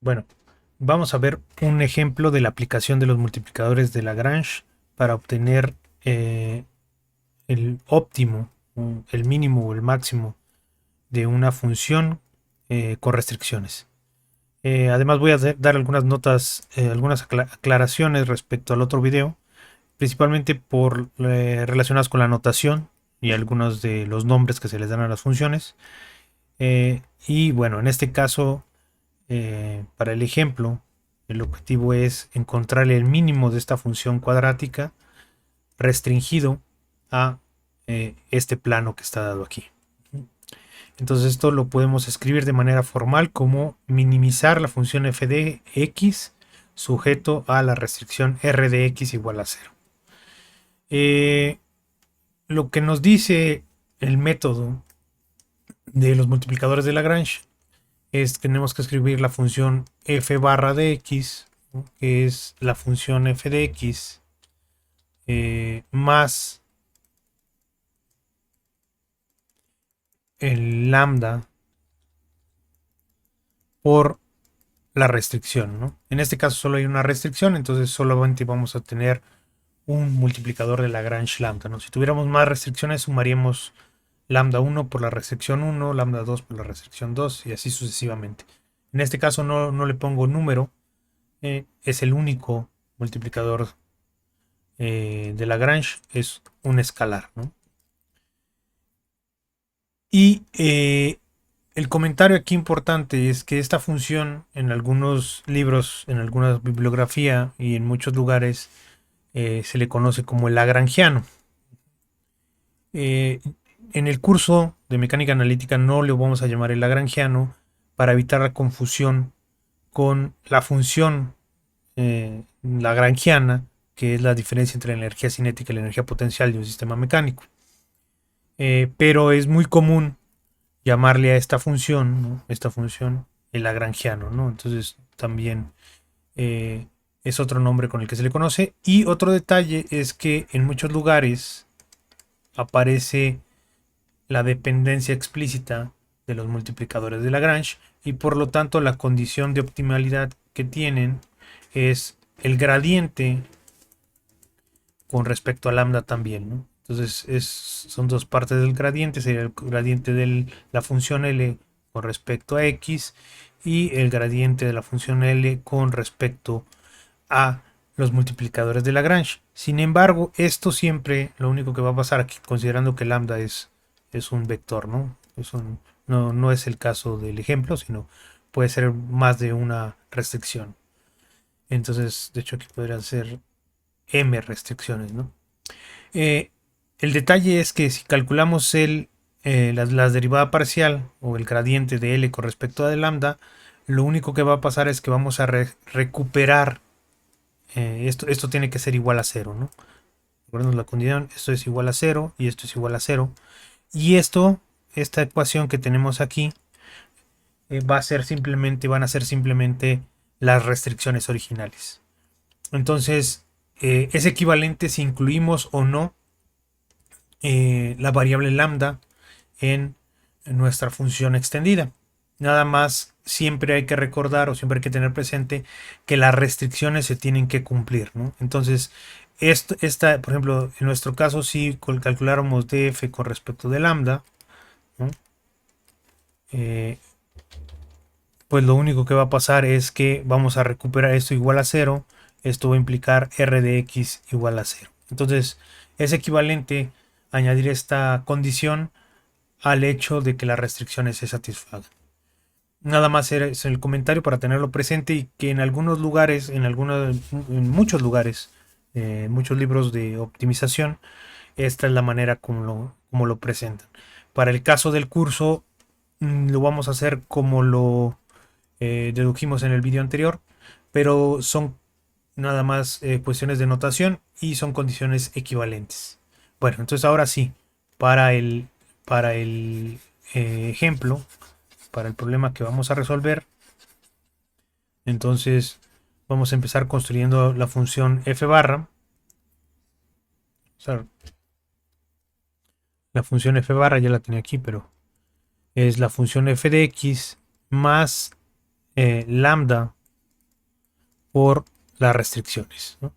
Bueno, vamos a ver un ejemplo de la aplicación de los multiplicadores de Lagrange para obtener el óptimo, el mínimo o el máximo de una función con restricciones. Además voy a dar algunas notas, algunas aclaraciones respecto al otro video, principalmente relacionadas con la notación y algunos de los nombres que se les dan a las funciones. Y bueno, en este caso, para el ejemplo, el objetivo es encontrar el mínimo de esta función cuadrática restringido a este plano que está dado aquí. Entonces esto lo podemos escribir de manera formal como minimizar la función f de x sujeto a la restricción r de x igual a 0. Eh, lo que nos dice el método de los multiplicadores de Lagrange es que tenemos que escribir la función f barra de x, ¿no?, que es la función f de x más el lambda por la restricción, ¿no? En este caso solo hay una restricción, entonces solamente vamos a tener un multiplicador de Lagrange lambda, ¿no? Si tuviéramos más restricciones, sumaríamos lambda 1 por la restricción 1, lambda 2 por la restricción 2 y así sucesivamente. En este caso no le pongo número, es el único multiplicador de Lagrange, es un escalar, ¿no? Y el comentario aquí importante es que esta función en algunos libros, en alguna bibliografía y en muchos lugares se le conoce como el lagrangiano. Eh, en el curso de mecánica analítica no le vamos a llamar el lagrangiano para evitar la confusión con la función lagrangiana, que es la diferencia entre la energía cinética y la energía potencial de un sistema mecánico. Pero es muy común llamarle a esta función, ¿no?, esta función, el lagrangiano, ¿no? Entonces también es otro nombre con el que se le conoce. Y otro detalle es que en muchos lugares aparece la dependencia explícita de los multiplicadores de Lagrange y por lo tanto la condición de optimalidad que tienen es el gradiente con respecto a lambda también, ¿no? Entonces son dos partes del gradiente, sería el gradiente de la función L con respecto a X y el gradiente de la función L con respecto a los multiplicadores de Lagrange. Sin embargo, esto siempre, lo único que va a pasar aquí, considerando que lambda es un vector, ¿no? No es el caso del ejemplo, sino puede ser más de una restricción. Entonces, de hecho, aquí podrían ser m restricciones, ¿no? Eh, el detalle es que si calculamos la derivada parcial o el gradiente de L con respecto a de lambda, lo único que va a pasar es que vamos a recuperar. Esto tiene que ser igual a 0, ¿no? Recordemos la condición, esto es igual a 0 y esto es igual a 0. Y esta ecuación que tenemos aquí, van a ser simplemente las restricciones originales. Entonces, es equivalente si incluimos o no la variable lambda en nuestra función extendida. Nada más siempre hay que recordar o siempre hay que tener presente que las restricciones se tienen que cumplir, ¿no? Entonces, por ejemplo, en nuestro caso, si calculáramos df con respecto de lambda, ¿no?, eh, pues lo único que va a pasar es que vamos a recuperar esto igual a 0. Esto va a implicar r de x igual a 0. Entonces, es equivalente añadir esta condición al hecho de que las restricciones se satisfagan. Nada más es el comentario para tenerlo presente y que en algunos lugares, en muchos lugares, muchos libros de optimización, esta es la manera como lo presentan. Para el caso del curso, lo vamos a hacer como lo dedujimos en el vídeo anterior, pero son nada más cuestiones de notación y son condiciones equivalentes. Bueno, entonces ahora sí, para el ejemplo, para el problema que vamos a resolver, entonces vamos a empezar construyendo la función f barra. O sea, la función f barra ya la tenía aquí, pero es la función f de x más lambda por las restricciones, ¿no?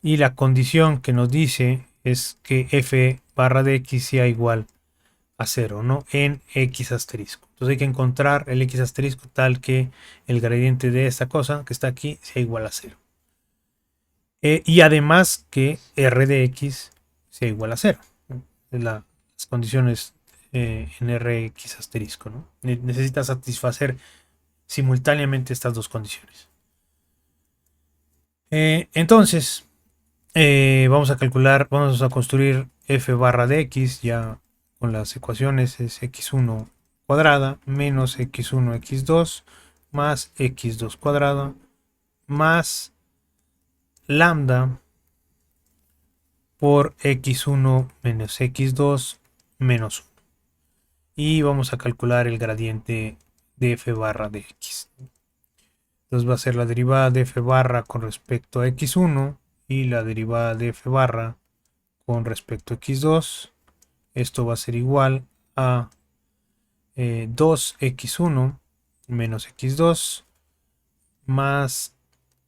Y la condición que nos dice es que f barra de x sea igual a 0, ¿no? En x asterisco. Entonces hay que encontrar el x asterisco tal que el gradiente de esta cosa que está aquí sea igual a 0. Y además que r de x sea igual a 0, ¿no? Las condiciones en rx asterisco, ¿no? Necesita satisfacer simultáneamente estas dos condiciones. Entonces, vamos a calcular, vamos a construir f barra de x ya con las ecuaciones. Es x1 cuadrada menos x1 x2 más x2 cuadrada más lambda por x1 menos x2 menos 1. Y vamos a calcular el gradiente de f barra de x. Entonces va a ser la derivada de f barra con respecto a x1 y la derivada de f barra con respecto a x2. Esto va a ser igual a 2x1 menos x2 más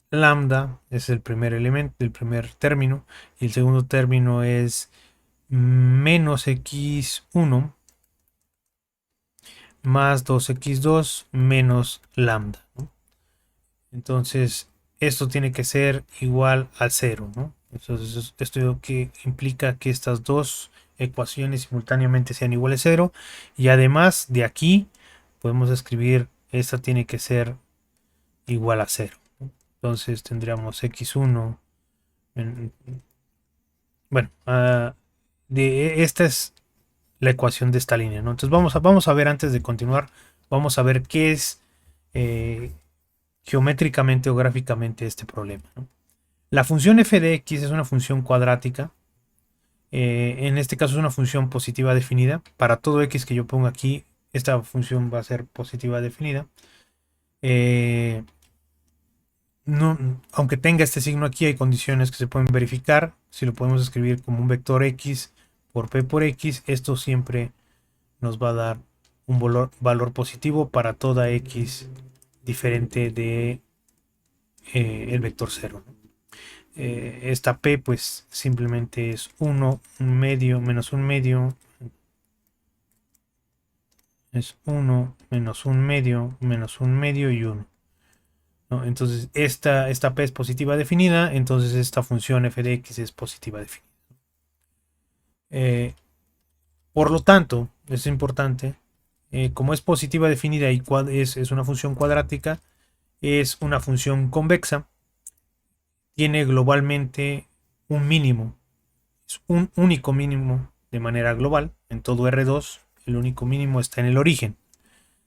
lambda, es el primer elemento, el primer término, y el segundo término es menos x1 más 2x2 menos lambda, ¿no? Entonces esto tiene que ser igual al 0, ¿no? Entonces esto que implica que estas dos ecuaciones simultáneamente sean iguales a 0, y además de aquí podemos escribir esta tiene que ser igual a 0. Entonces tendríamos x1, bueno, esta es la ecuación de esta línea, ¿no? Entonces vamos a ver, antes de continuar, vamos a ver qué es geométricamente o gráficamente este problema, ¿no? La función f de x es una función cuadrática. En este caso es una función positiva definida. Para todo x que yo ponga aquí, esta función va a ser positiva definida. No, aunque tenga este signo aquí, hay condiciones que se pueden verificar. Si lo podemos escribir como un vector x por p por x, esto siempre nos va a dar un valor positivo para toda x diferente de el vector 0, ¿no? Esta p pues simplemente es 1, un medio, menos un medio, es 1, menos un medio, menos un medio y 1, ¿no? Entonces esta p es positiva definida, entonces esta función f de x es positiva definida. Por lo tanto, es importante, como es positiva definida y es una función cuadrática, es una función convexa, tiene globalmente un mínimo, es un único mínimo de manera global en todo R2. El único mínimo está en el origen,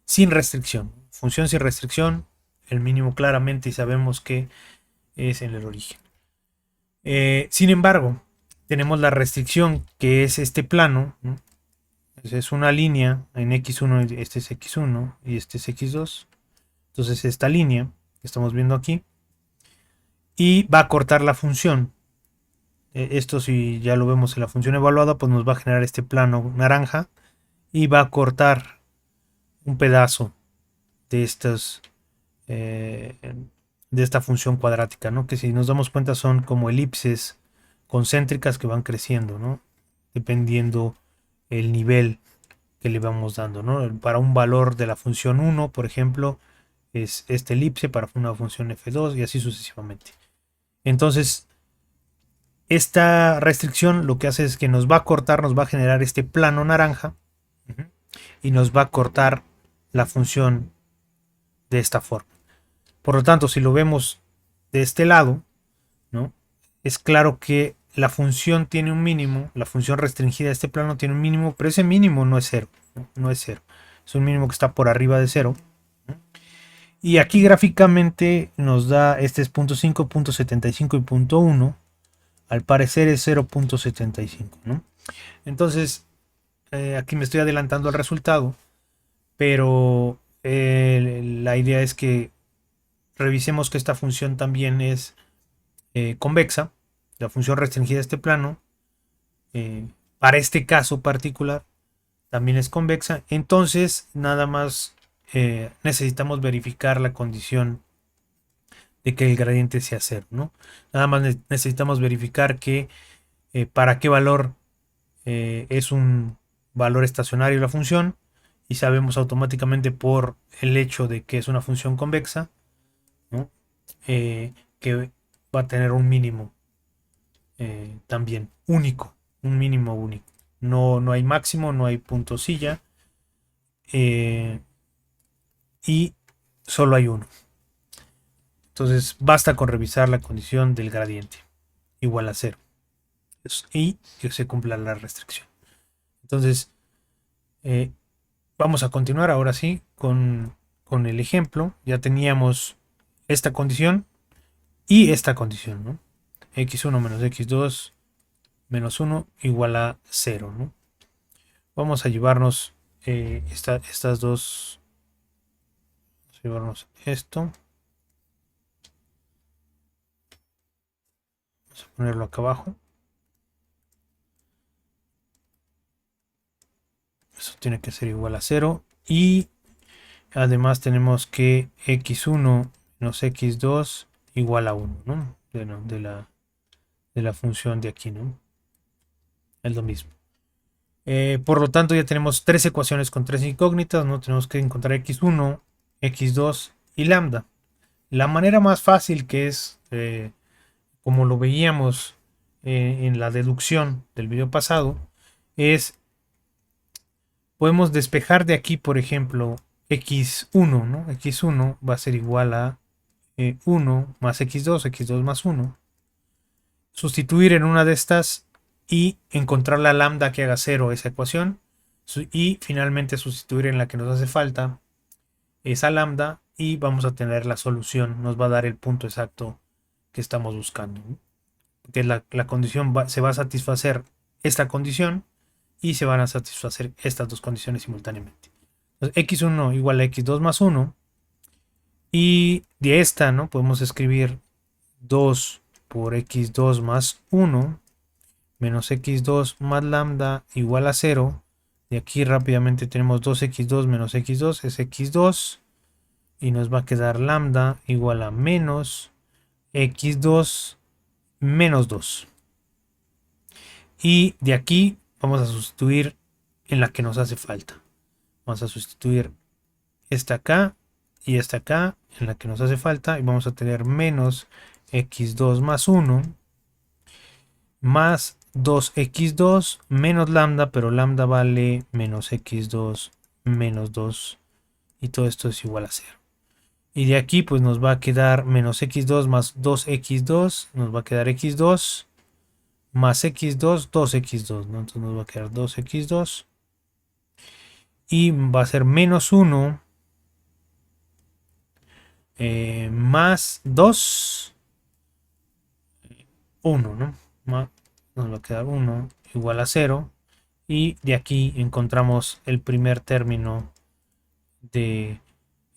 sin restricción. Función sin restricción, el mínimo claramente y sabemos que es en el origen. Sin embargo, tenemos la restricción que es este plano, ¿no? Es una línea en x1, este es x1 y este es x2. Entonces esta línea que estamos viendo aquí y va a cortar la función. Esto, si ya lo vemos en la función evaluada, pues nos va a generar este plano naranja y va a cortar un pedazo de estas de esta función cuadrática, ¿no? Que si nos damos cuenta son como elipses concéntricas que van creciendo, ¿no? Dependiendo el nivel que le vamos dando, ¿no? Para un valor de la función 1, por ejemplo, es esta elipse, para una función f2 y así sucesivamente. Entonces, esta restricción lo que hace es que nos va a cortar, nos va a generar este plano naranja y nos va a cortar la función de esta forma. Por lo tanto, si lo vemos de este lado, ¿no? Es claro que la función tiene un mínimo, la función restringida de este plano tiene un mínimo, pero ese mínimo no es 0, no es 0, es un mínimo que está por arriba de 0. Y aquí gráficamente nos da, este es 0.5, 0.75 y 0.1, al parecer es 0.75, ¿no? Entonces, aquí me estoy adelantando al resultado, pero la idea es que revisemos que esta función también es convexa, la función restringida de este plano, para este caso particular, también es convexa. Entonces, nada más necesitamos verificar la condición de que el gradiente sea cero, ¿no? Nada más necesitamos verificar que para qué valor es un valor estacionario la función, y sabemos automáticamente por el hecho de que es una función convexa, ¿no? Que va a tener un mínimo también único, un mínimo único. No, no hay máximo, no hay punto silla, eh, y solo hay uno. Entonces basta con revisar la condición del gradiente igual a cero y que se cumpla la restricción. Entonces eh, vamos a continuar ahora sí con el ejemplo. Ya teníamos esta condición y esta condición, ¿no? X1 menos X2 menos 1 igual a 0, ¿no? Vamos a llevarnos estas dos. Vamos a llevarnos esto. Vamos a ponerlo acá abajo. Eso tiene que ser igual a 0. Y además tenemos que x1 menos x2 igual a 1, ¿no? De la función de aquí, ¿no? Es lo mismo. Por lo tanto, ya tenemos tres ecuaciones con tres incógnitas, ¿no? Tenemos que encontrar x1, x2 y lambda. La manera más fácil, que es como lo veíamos en la deducción del video pasado, es podemos despejar de aquí, por ejemplo, x1, ¿no? x1 va a ser igual a 1 más x2, x2 más 1. Sustituir en una de estas y encontrar la lambda que haga 0 esa ecuación. Y finalmente sustituir en la que nos hace falta esa lambda y vamos a tener la solución. Nos va a dar el punto exacto que estamos buscando, ¿no? Que la condición se va a satisfacer esta condición y se van a satisfacer estas dos condiciones simultáneamente. Entonces, x1 igual a x2 más 1. Y de esta, ¿no? Podemos escribir 2 por x2 más 1 menos x2 más lambda igual a 0. De aquí rápidamente tenemos 2x2 menos x2 es x2. Y nos va a quedar lambda igual a menos x2 menos 2. Y de aquí vamos a sustituir en la que nos hace falta. Vamos a sustituir esta acá y esta acá en la que nos hace falta. Y vamos a tener menos x2 más 1 más 2x2 menos lambda, pero lambda vale menos x2 menos 2. Y todo esto es igual a 0. Y de aquí pues nos va a quedar menos x2 más 2x2. Nos va a quedar x2 más x2, 2x2, ¿no? Entonces nos va a quedar 2x2. Y va a ser menos 1 más 2, 1, ¿no? Nos va a quedar 1 igual a 0. Y de aquí encontramos el primer término de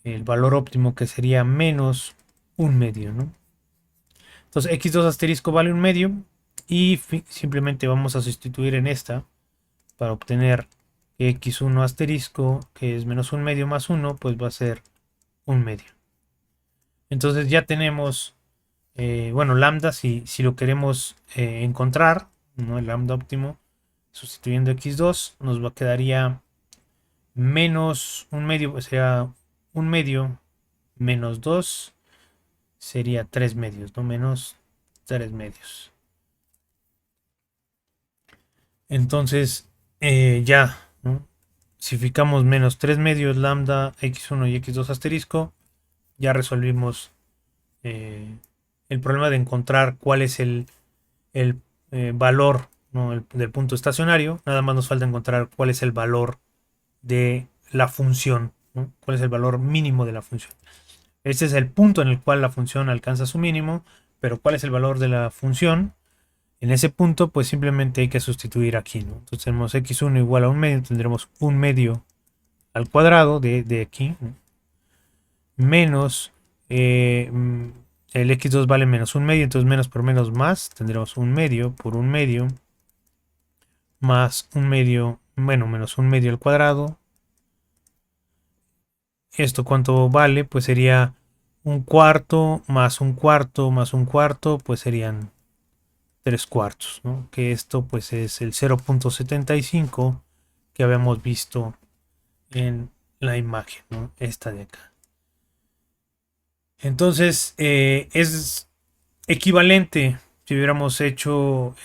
el valor óptimo, que sería menos un medio, ¿no? Entonces x2 asterisco vale un medio. Y simplemente vamos a sustituir en esta para obtener x1 asterisco, que es menos un medio más 1, pues va a ser un medio. Entonces ya tenemos, bueno, lambda, si lo queremos encontrar, ¿no? El lambda óptimo, sustituyendo x2, nos quedaría menos un medio, pues sería un medio menos 2, sería 3 medios, ¿no? Menos 3 medios. Entonces, ya, ¿no? Si fijamos menos 3 medios lambda x1 y x2 asterisco, ya resolvimos el problema de encontrar cuál es el valor, ¿no? Del punto estacionario. Nada más nos falta encontrar cuál es el valor de la función, ¿no? Cuál es el valor mínimo de la función. Este es el punto en el cual la función alcanza su mínimo, pero cuál es el valor de la función. En ese punto, pues simplemente hay que sustituir aquí, ¿no? Entonces tenemos x1 igual a un medio, tendremos un medio al cuadrado de aquí, ¿no? Menos el x2 vale menos un medio, entonces menos por menos más, tendremos un medio por un medio más un medio, bueno, menos un medio al cuadrado ¿Esto cuánto vale? Pues sería un cuarto más un cuarto más un cuarto, pues serían 3 cuartos, ¿no? Que esto pues es el 0.75 que habíamos visto en la imagen, ¿no? Esta de acá. Entonces es equivalente si hubiéramos hecho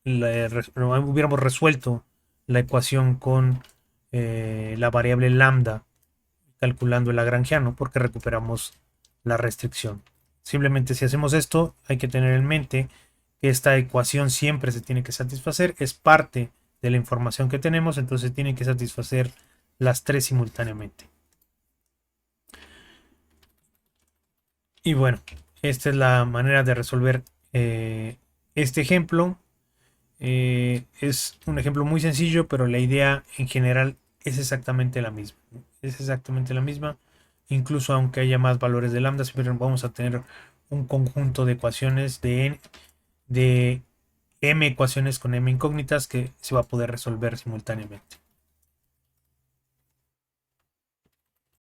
hubiéramos resuelto la ecuación con la variable lambda calculando el lagrangiano porque recuperamos la restricción. Simplemente si hacemos esto hay que tener en mente que esta ecuación siempre se tiene que satisfacer, es parte de la información que tenemos, entonces tiene que satisfacer las tres simultáneamente. Y bueno, esta es la manera de resolver este ejemplo. Es un ejemplo muy sencillo, pero la idea en general es exactamente la misma. Es exactamente la misma. Incluso aunque haya más valores de lambda, siempre vamos a tener un conjunto de ecuaciones de m ecuaciones con m incógnitas que se va a poder resolver simultáneamente.